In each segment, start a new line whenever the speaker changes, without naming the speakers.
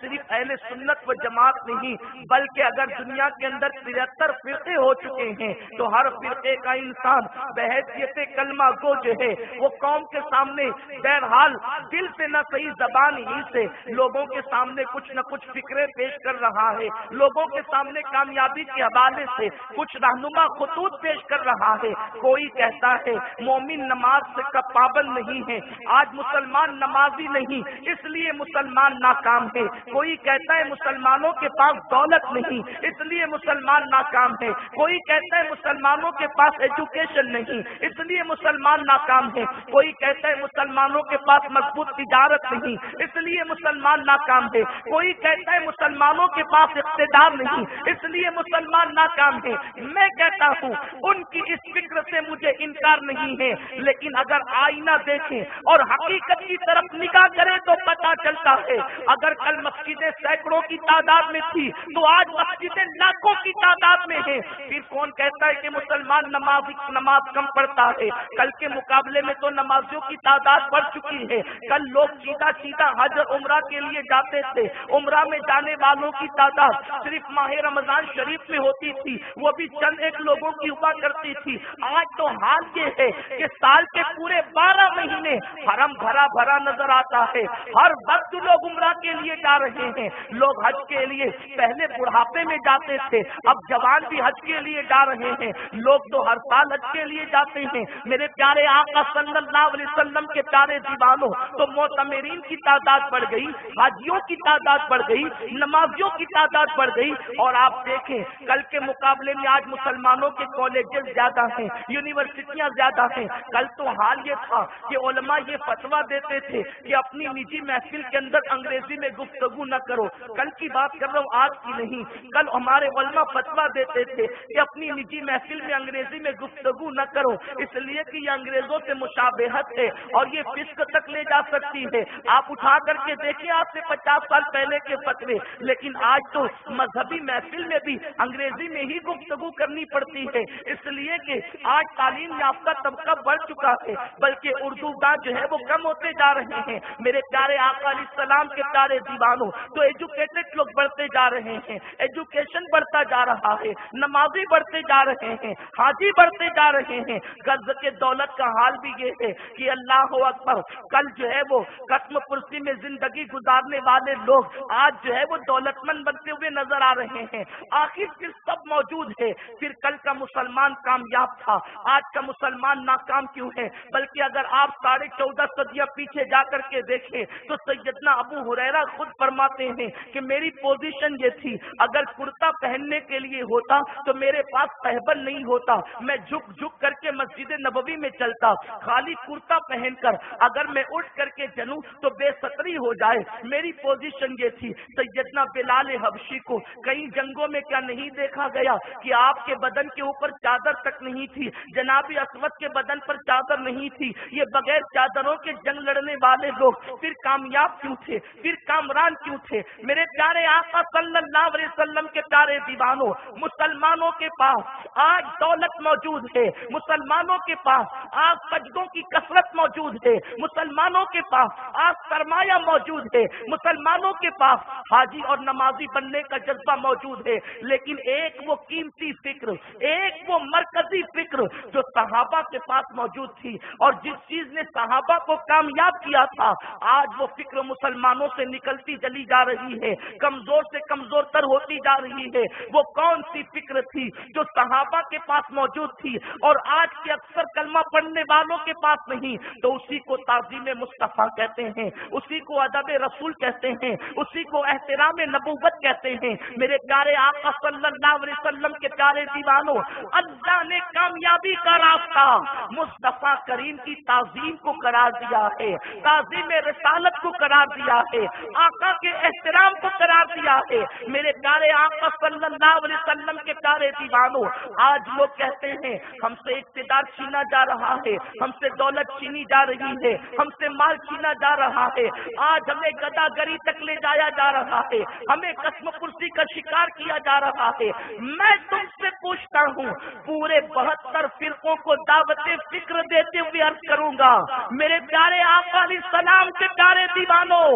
صرف اہل سنت و جماعت نہیں بلکہ اگر دنیا کے اندر 73 فرقے ہو چکے ہیں تو ہر فرقے کا انسان بحیثیت کلمہ گو جو ہے وہ قوم کے سامنے بہرحال دل سے نہ صحیح زبان ہی سے لوگوں کے سامنے کچھ نہ کچھ فکریں پیش کر رہا ہے، لوگوں کے سامنے کامیابی کے حوالے سے کچھ رہنما خطوط پیش کر رہا ہے۔ کوئی کہتا ہے مومن نماز سے پابند نہیں ہے، آج مسلمان نمازی نہیں اس لیے مسلمان ناکام ہے۔ کوئی کہتا ہے مسلمانوں کے پاس دولت نہیں اس لیے مسلمان ناکام ہے۔ کوئی کہتا ہے مسلمانوں کے پاس ایجوکیشن نہیں اس لیے مسلمان ناکام ہے۔ کوئی کہتا ہے مسلمانوں کے پاس مضبوط تجارت نہیں اس لیے مسلمان ناکام ہے۔ کوئی کہتا ہے مسلمانوں کے پاس اقتدار نہیں اس لیے مسلمان ناکام ہے۔ میں کہتا ہوں ان کی اس فکر سے مجھے انکار نہیں ہے، لیکن اگر آئینہ دیکھیں اور حقیقت کی طرف نگاہ کریں تو پتہ چلتا ہے اگر کل مسجدیں سینکڑوں کی تعداد میں تھی تو آج مسجدیں لاکھوں کی تعداد میں ہیں۔ پھر کون کہتا ہے کہ مسلمان نماز کم پڑھتا ہے؟ کل کے مقابلے میں تو نمازیوں کی تعداد بڑھ چکی ہے۔ کل لوگ سیدھا حج اور عمرہ کے لیے جاتے تھے، عمرہ میں جانے والوں کی تعداد صرف ماہ رمضان شریف میں ہوتی تھی، وہ بھی چند ایک لوگوں کی ہوا کرتی تھی۔ آج تو حال یہ ہے کہ سال کے پورے 12 مہینے حرم بھرا بھرا نظر آتا ہے، ہر وقت لوگ عمرہ کے لیے جا رہے ہیں۔ لوگ حج کے لیے پہلے بڑھاپے میں جاتے تھے، اب جوان بھی حج کے لیے جا رہے ہیں۔ لوگ تو ہر سال حج کے لیے جاتے ہیں۔ میرے پیارے آقا صلی اللہ علیہ وسلم کے پیارے دیوانوں، تو معتمرین کی تعداد بڑھ گئی، حاجیوں کی تعداد بڑھ گئی، نمازیوں کی تعداد بڑھ گئی، اور آپ دیکھیں کل کے مقابلے میں آج مسلمانوں کے کالجز زیادہ ہیں، یونیورسٹیاں زیادہ ہیں۔ کل تو حال یہ تھا کہ علماء یہ فتویٰ دیتے تھے کہ اپنی نجی محفل کے اندر انگریزی میں گفتگو نہ کرو۔ کل کی بات کر رہا ہوں، آج کی نہیں۔ کل ہمارے علماء فتویٰ دیتے تھے کہ اپنی نجی محفل میں انگریزی میں گفتگو نہ کرو، اس لیے کہ یہ انگریزوں سے مشابہت ہے اور یہ فسق تک لے جا سکتی ہے۔ آپ اٹھا کر کے دیکھیں آج سے 50 سال پہلے کے فتوے، لیکن آج تو مذہبی محفل میں بھی انگریزی میں ہی گفتگو کرنی پڑتی ہے، اس لیے کہ آج تعلیم یافتہ طبقہ بڑھ چکا ہے، بلکہ اردو داں جو ہے وہ کم ہوتے جا رہے ہیں۔ میرے پیارے آقا علیہ السلام کے پیارے دیوانوں، تو ایجوکیٹڈ لوگ بڑھتے جا رہے ہیں، ایجوکیشن بڑھتا جا رہا ہے، نمازی بڑھتے جا رہے ہیں، حاجی بڑھتے جا رہے ہیں۔ غرض کے دولت کا حال بھی یہ ہے کہ اللہ اکبر، کل جو ہے وہ قسم پرسی میں زندگی گزارنے والے لوگ آج جو ہے وہ دولت مند بنتے ہوئے نظر آ رہے ہیں۔ آخر پھر سب موجود ہے، پھر کل کا مسلمان کامیاب تھا، آج کا مسلمان ناکام کیوں ہے؟ بلکہ اگر آپ 14.5 صدیاں پیچھے جا کر کے دیکھیں تو سیدنا ابو ہریرہ خود فرماتے ہیں کہ میری پوزیشن یہ تھی، اگر کرتا پہننے کے لیے ہوتا تو میرے پاس تہبند نہیں ہوتا، میں جھک جھک کر کے مسجد نبوی میں چلتا، خالی کرتا پہن کر اگر میں اٹھ کر کے چلوں تو بے ستری ہو جائے، میری پوزیشن یہ تھی۔ سیدنا بلال حبشی کو کئی جنگوں میں کیا نہیں دیکھا گیا کہ آپ کے بدن کے اوپر چادر تک نہیں تھی، جناب اسود کے بدن پر چادر نہیں تھی، یہ بغیر چادروں کے جنگ لڑنے والے لوگ پھر کامیاب کیوں تھے، پھر کامران کیوں تھے؟ میرے پیارے آقا صلی اللہ علیہ وسلم کے پیارے دیوانوں، مسلمانوں کے پاس آج دولت موجود ہے، مسلمانوں کے پاس آج سجدوں کی کثرت موجود ہے، مسلمانوں کے پاس آج سرمایہ موجود ہے، مسلمانوں کے پاس حاجی اور نمازی بننے کا جذبہ موجود ہے، لیکن ایک وہ قیمتی فکر، ایک وہ مرکزی فکر جو صحابہ کے پاس موجود تھی اور جس چیز نے صحابہ کو کامیاب کیا تھا، آج وہ فکر مسلمانوں سے نکلتی چلی جا رہی ہے، کمزور سے کمزور تر ہوتی جا رہی ہے۔ وہ کون سی فکر تھی جو صحابہ کے پاس موجود تھی اور آج کے اکثر کلمہ پڑھنے والوں کے پاس نہیں؟ تو اسی کو تعظیم مصطفیٰ کہتے ہیں، اسی کو ادب رسول کہتے ہیں، اسی کو احترام نبوت کہتے ہیں۔ میرے پیارے آقا صلی اللہ علیہ وسلم کے پیارے دیوانوں، اللہ نے کامیابی کا راستہ مصطفیٰ کریم کی تعظیم کو قرار دیا ہے، تعظیم رسالت کو قرار دیا ہے، آقا کے احترام کو قرار دیا ہے۔ میرے پیارے آقا صلی اللہ علیہ وسلم کے پیارے دیوانوں، آج لوگ کہتے ہیں ہم سے اقتدار چھینا جا رہا ہے، ہم سے دولت چھینی جا رہی ہے، ہم سے مال چھینا جا رہا ہے، آج ہمیں گدا گری تک لے جایا جا رہا ہے، ہمیں قسم پرسی کا شکار کیا جا رہا ہے۔ میں تم سے پوچھتا ہوں، پورے 72 فرقوں کو دعوت فکر دیتے ہوئے عرض کروں گا، میرے پیارے آقا علیہ السلام کے پیارے دیوانوں،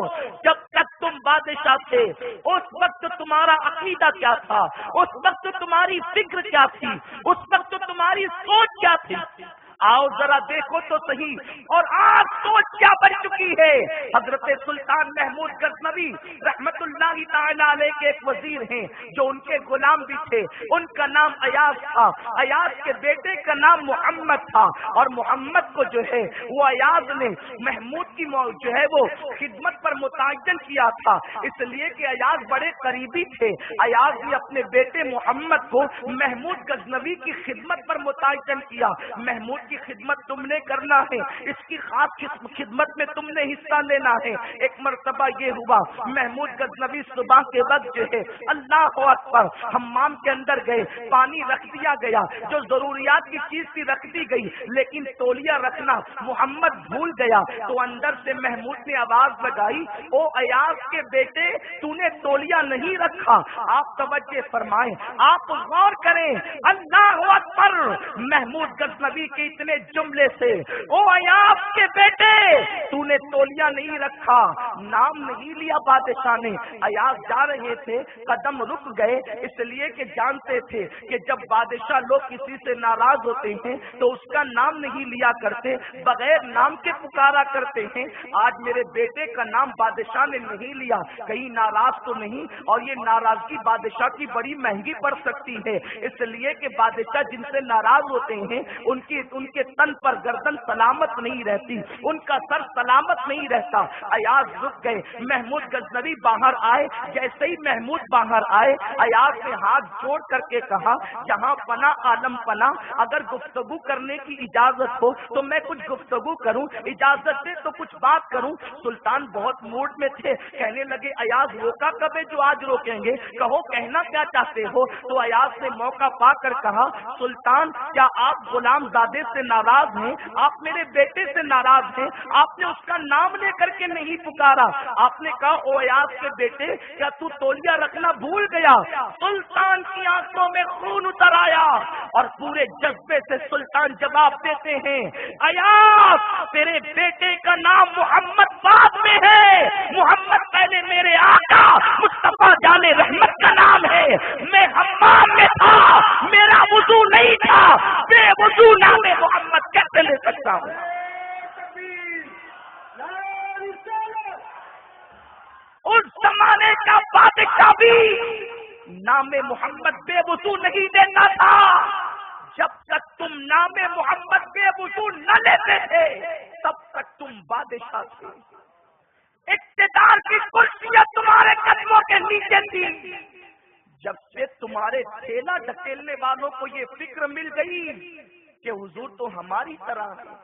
جب تک تم بادشاہ تھے اس وقت تمہارا عقیدہ کیا تھا، اس وقت تمہاری فکر کیا تھی، اس وقت تمہاری سوچ کیا تھی؟ آؤ ذرا دیکھو تو صحیح، اور آج سوچ کیا بن چکی ہے۔ حضرت سلطان محمود غزنوی رحمت اللہ تعالی علیہ کے ایک وزیر ہیں جو ان کے غلام بھی تھے، ان کا نام ایاز تھا، ایاز کے بیٹے کا نام محمد تھا، اور محمد کو جو ہے وہ ایاز نے محمود کی جو ہے وہ خدمت پر متعین کیا تھا، اس لیے کہ ایاز بڑے قریبی تھے۔ ایاز نے اپنے بیٹے محمد کو محمود غزنوی کی خدمت پر متعین کیا۔ محمود کی خدمت تم نے کرنا ہے، اس کی خاص خدمت میں تم نے حصہ لینا ہے۔ ایک مرتبہ یہ ہوا، محمود غزنوی صبح کے وقت جو ہے اللہ اکبر حمام کے اندر گئے، پانی رکھ دیا گیا، جو ضروریات کی چیز تھی رکھ دی گئی، لیکن تولیہ رکھنا محمد بھول گیا، تو اندر سے محمود نے آواز لگائی، او ایاز کے بیٹے تو نے تولیہ نہیں رکھا۔ آپ توجہ فرمائیں، آپ غور کریں، اللہ اکبر، محمود غزنوی کے اتنے جملے سے، او ایاز کے بیٹے تو نے تولیہ نہیں رکھا، نام نہیں لیا بادشاہ نے۔ ایاز جا رہے تھے، قدم رک گئے، اس لیے کہ جانتے تھے کہ جب بادشاہ لوگ کسی سے ناراض ہوتے ہیں تو اس کا نام نہیں لیا کرتے، بغیر نام کے پکارا کرتے ہیں۔ آج میرے بیٹے کا نام بادشاہ نے نہیں لیا، کہیں ناراض تو نہیں، اور یہ ناراضگی بادشاہ کی بڑی مہنگی پڑ سکتی ہے، اس لیے کہ بادشاہ جن سے ناراض ہوتے ہیں ان کے تن پر گردن سلامت نہیں رہتی، ان کا سر سلامت نہیں رہتا۔ ایاز رک گئے، محمود غزنوی باہر آئے، جیسے ہی محمود باہر آئے، ایاز نے ہاتھ جوڑ کر کے کہا، جہاں پناہ عالم پناہ، اگر گفتگو کرنے کی اجازت ہو تو میں کچھ گفتگو کروں، اجازت دے تو کچھ بات کروں۔ سلطان بہت موڈ میں تھے، کہنے لگے ایاز روکا کبھی جو آج روکیں گے، کہو کہنا کیا چاہتے ہو؟ تو ایاز نے موقع پا کر کہا، سلطان کیا آپ غلام زادے سے ناراض ہیں؟ آپ میرے بیٹے سے ناراض ہیں؟ آپ نے اس کا نام لے کر کے نہیں پکارا، آپ نے کہا او ایاز کے بیٹے کیا تو تولیہ رکھنا بھول گیا؟ سلطان کی آنکھوں میں خون اتر آیا اور پورے جذبے سے سلطان جواب دیتے ہیں، ایاز تیرے بیٹے کا نام محمد بعد میں ہے، محمد پہلے میرے آقا مصطفیٰ جان رحمت کا نام ہے۔ میں حمام میں تھا، میرا وضو نہیں تھا، بے وضو نام محمد کیسے لے سکتا ہوں؟ اس زمانے کا بادشاہ بھی نام محمد بے وضو نہیں دیتا تھا۔ جب تک تم نام محمد بے وضو نہ لیتے تھے تب تک تم بادشاہ تھے، اقتدار کی کرسیاں تمہارے قدموں کے نیچے تھی۔ جب سے تمہارے ٹھیلا ڈھکیلنے والوں کو یہ فکر مل گئی کہ حضور تو ہماری طرح ہے،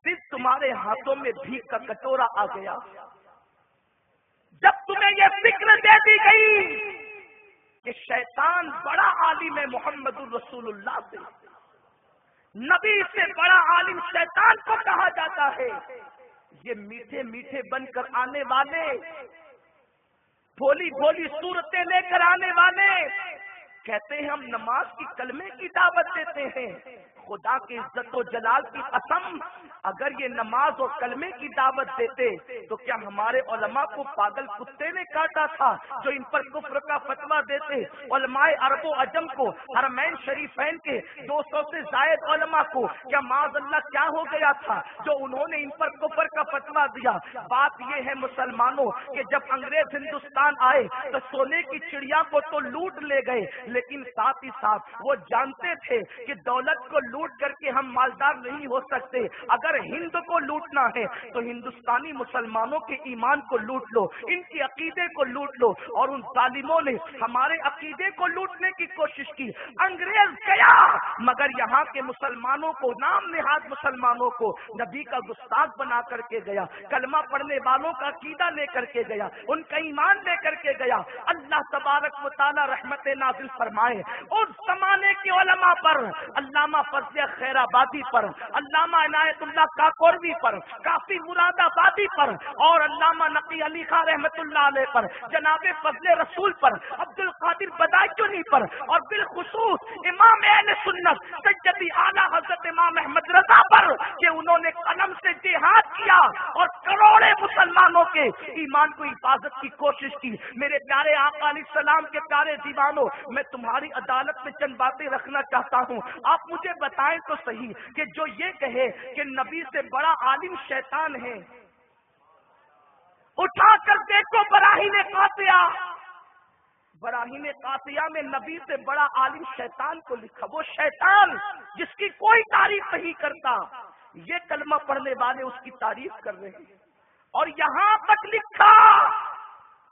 صرف تمہارے ہاتھوں میں بھیک کا کٹورا آ گیا۔ جب تمہیں یہ فکر دے دی گئی کہ شیطان بڑا عالم ہے محمد الرسول اللہ سے، نبی سے بڑا عالم شیطان کو کہا جاتا ہے، یہ میٹھے میٹھے بن کر آنے والے، بھولی بھولی صورتیں لے کر آنے والے کہتے ہیں ہم نماز کی کلمے کی دعوت دیتے ہیں۔ خدا کی عزت و جلال کی قسم، اگر یہ نماز اور کلمے کی دعوت دیتے تو کیا ہمارے علماء کو پاگل کتے نے کاٹا تھا جو ان پر کفر کا فتویٰ دیتے؟ علماء عرب و عجم کو، حرمین شریفین کے 200 سے زائد علماء کو کیا معاذ اللہ کیا ہو گیا تھا جو انہوں نے ان پر کفر کا فتویٰ دیا؟ بات یہ ہے مسلمانوں کہ جب انگریز ہندوستان آئے تو سونے کی چڑیا کو تو لوٹ لے گئے، لیکن ساتھ ہی ساتھ وہ جانتے تھے کہ دولت کو لوٹ کر کے ہم مالدار نہیں ہو سکتے، اگر ہند کو لوٹنا ہے تو ہندوستانی مسلمانوں کے ایمان کو لوٹ لو، ان کے عقیدے کو لوٹ لو، اور ان ظالموں نے ہمارے عقیدے کو لوٹنے کی کوشش کی۔ انگریز گیا مگر یہاں کے مسلمانوں کو، نام نہاد مسلمانوں کو نبی کا گستاخ بنا کر کے گیا، کلمہ پڑھنے والوں کا عقیدہ لے کر کے گیا، ان کا ایمان لے کر کے گیا۔ اللہ تبارک و تعالی رحمت نازل فرمائے اس زمانے کے علماء پر، علامہ فضل خیر آبادی پر، علامہ عنایت اللہ اللہ کاکوروی پر، کافی مراد آبادی پر اور علامہ نقی علی خان رحمت اللہ علیہ پر، جناب فضل رسول پر، عبد القادر بداچونی پر، اور بالخصوص امام اہل سنت سیدی اعلیٰ حضرت امام احمد رضا پر کہ انہوں نے قلم سے جہاد کیا اور کروڑے مسلمانوں کے ایمان کو حفاظت کی کوشش کی۔ میرے پیارے آقا علیہ السلام کے پیارے دیوانوں، میں تمہاری عدالت میں چند باتیں رکھنا چاہتا ہوں، آپ مجھے بتائیں تو صحیح کہ جو یہ کہے کہ نبی سے بڑا عالم شیطان ہے، اٹھا کر دیکھو براہین قاطعہ، براہین قاطعہ میں نبی سے بڑا عالم شیطان کو لکھا، وہ شیطان جس کی کوئی تعریف نہیں کرتا، یہ کلمہ پڑھنے والے اس کی تعریف کر رہے ہیں، اور یہاں تک لکھا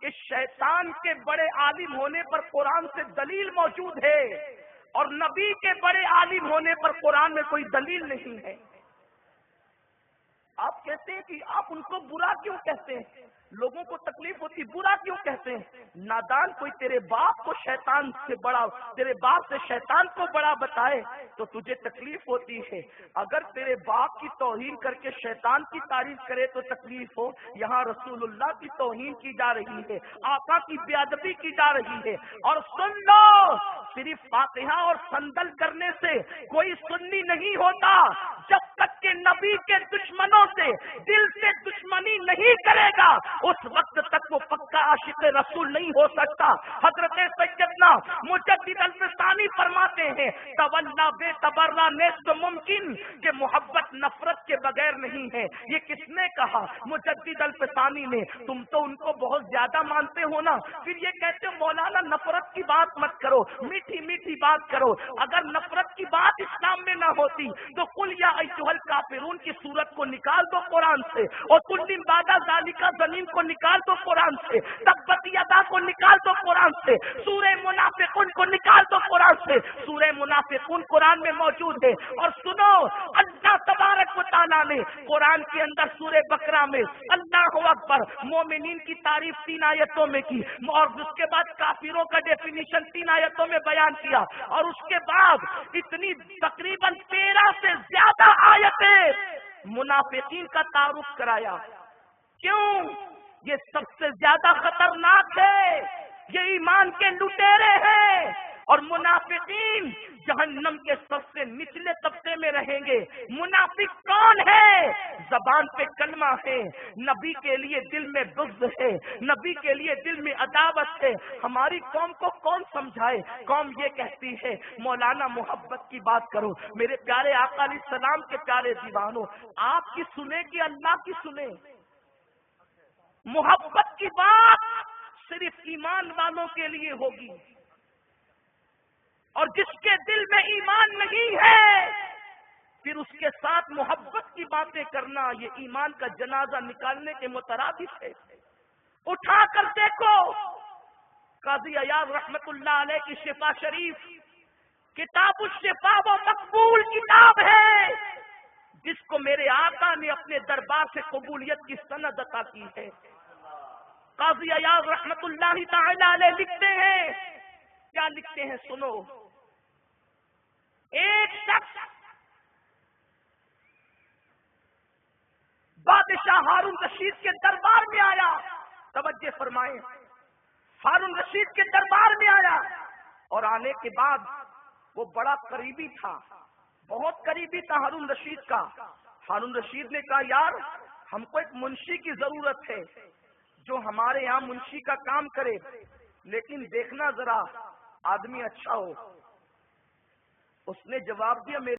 کہ شیطان کے بڑے عالم ہونے پر قرآن سے دلیل موجود ہے اور نبی کے بڑے عالم ہونے پر قرآن میں کوئی دلیل نہیں ہے۔ آپ کہتے ہیں کہ آپ ان کو برا کیوں کہتے ہیں؟ لوگوں کو تکلیف ہوتی، برا کیوں کہتے ہیں؟ نادان کوئی تیرے باپ کو شیطان سے بڑا، تیرے باپ سے شیطان کو بڑا بتائے تو تجھے تکلیف ہوتی ہے، اگر تیرے باپ کی توہین کر کے شیطان کی تعریف کرے تو تکلیف ہو۔ یہاں رسول اللہ کی توہین کی جا رہی ہے، آقا کی بے ادبی کی جا رہی ہے، اور سن لو، صرف فاتحہ اور سندل کرنے سے کوئی سنی نہیں ہوتا، جب تک کہ نبی کے دشمنوں سے دل سے دشمنی نہیں کرے گا اس وقت تک وہ پکا عاشق رسول نہیں ہو سکتا۔ حضرت سیدنا مجدد الفسانی فرماتے ہیں تولا بے تبرہ نیست ممکن، کہ محبت نفرت کے بغیر نہیں ہے۔ یہ کس نے کہا؟ مجدد الفسانی نے۔ تم تو ان کو بہت زیادہ مانتے ہو نا، پھر یہ کہتے ہو مولانا نفرت کی بات مت کرو، میٹھی میٹھی بات کرو۔ اگر نفرت کی بات اسلام میں نہ ہوتی تو قل یا ایھا الکافرون کی صورت کو نکال دو قرآن سے، اور کل من بعد ذالک زمین کو نکال دو قرآن سے، تبت یدا کو نکال دو قرآن سے، سورہ منافقون کو نکال دو قرآن سے۔ سورہ منافقون قرآن میں موجود ہے، اور سنو اللہ تبارک و تعالیٰ نے قرآن کے اندر سورہ بقرہ میں اللہ اکبر مومنین کی تعریف 3 آیتوں میں کی، اور اس کے بعد کافروں کا ڈیفینیشن 3 آیتوں میں بیان کیا، اور اس کے بعد اتنی تقریباً 13 سے زیادہ آیتیں منافقین کا تعارف کرایا۔ کیوں؟ یہ سب سے زیادہ خطرناک ہے، یہ ایمان کے لٹیرے ہیں، اور منافقین جہنم کے سب سے نچلے طبقے میں رہیں گے۔ منافق کون ہے؟ زبان پہ کلمہ ہے، نبی کے لیے دل میں بغض ہے، نبی کے لیے دل میں عداوت ہے۔ ہماری قوم کو کون سمجھائے؟ قوم یہ کہتی ہے مولانا محبت کی بات کرو۔ میرے پیارے آقا علیہ السلام کے پیارے دیوانوں، آپ کی سنیں کہ اللہ کی سنیں؟ محبت کی بات صرف ایمان والوں کے لیے ہوگی، اور جس کے دل میں ایمان نہیں ہے پھر اس کے ساتھ محبت کی باتیں کرنا یہ ایمان کا جنازہ نکالنے کے مترادف ہے۔ اٹھا کر دیکھو قاضی عیاض رحمت اللہ علیہ کی شفا شریف، کتاب الشفا وہ مقبول کتاب ہے جس کو میرے آقا نے اپنے دربار سے قبولیت کی سند عطا کی ہے۔ قاضی عیاض رحمت اللہ تعالی علیہ لکھتے ہیں، کیا لکھتے ہیں سنو، ایک شخص بادشاہ ہارون رشید کے دربار میں آیا، توجہ فرمائیں، ہارون رشید کے دربار میں آیا، اور آنے کے بعد وہ بڑا قریبی تھا، بہت قریبی تھا ہارون رشید کا۔ ہارون رشید نے کہا یار ہم کو ایک منشی کی ضرورت ہے جو ہمارے یہاں منشی کا کام کرے، لیکن دیکھنا ذرا آدمی اچھا ہو۔ اس نے جواب دیا میرے